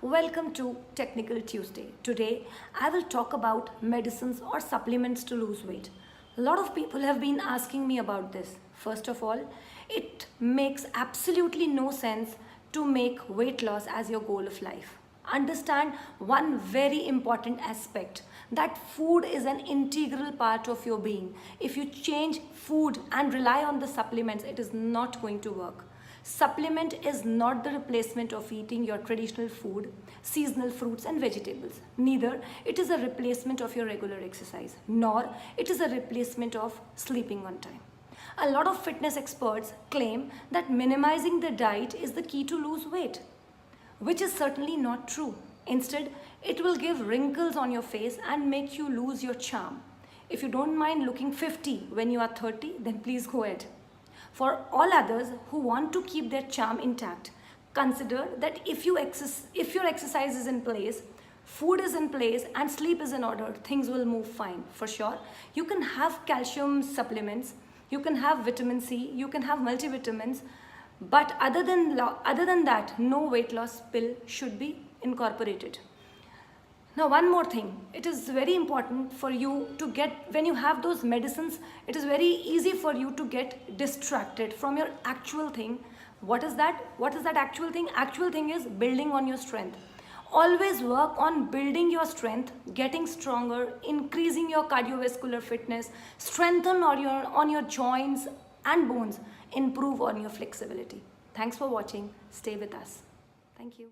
Welcome to Technical Tuesday. Today I will talk about medicines or supplements to lose weight. A lot of people have been asking me about this. First of all, it makes absolutely no sense to make weight loss as your goal of life. Understand one very important aspect, that food is an integral part of your being. If you change food and rely on the supplements, it is not going to work. Supplement is not the replacement of eating your traditional food, seasonal fruits and vegetables. Neither it is a replacement of your regular exercise, nor it is a replacement of sleeping on time. A lot of fitness experts claim that minimizing the diet is the key to lose weight, which is certainly not true. Instead, it will give wrinkles on your face and make you lose your charm. If you don't mind looking 50 when you are 30, then please go ahead. For all others who want to keep their charm intact, consider that if your exercise is in place, food is in place and sleep is in order, things will move fine for sure. You can have calcium supplements, you can have vitamin C, you can have multivitamins, but other than that, no weight loss pill should be incorporated. Now, one more thing, it is very important for you to when you have those medicines, it is very easy for you to get distracted from your actual thing. What is that? What is that actual thing? Actual thing is building on your strength. Always work on building your strength, getting stronger, increasing your cardiovascular fitness, strengthen on your joints and bones, improve on your flexibility. Thanks for watching. Stay with us. Thank you.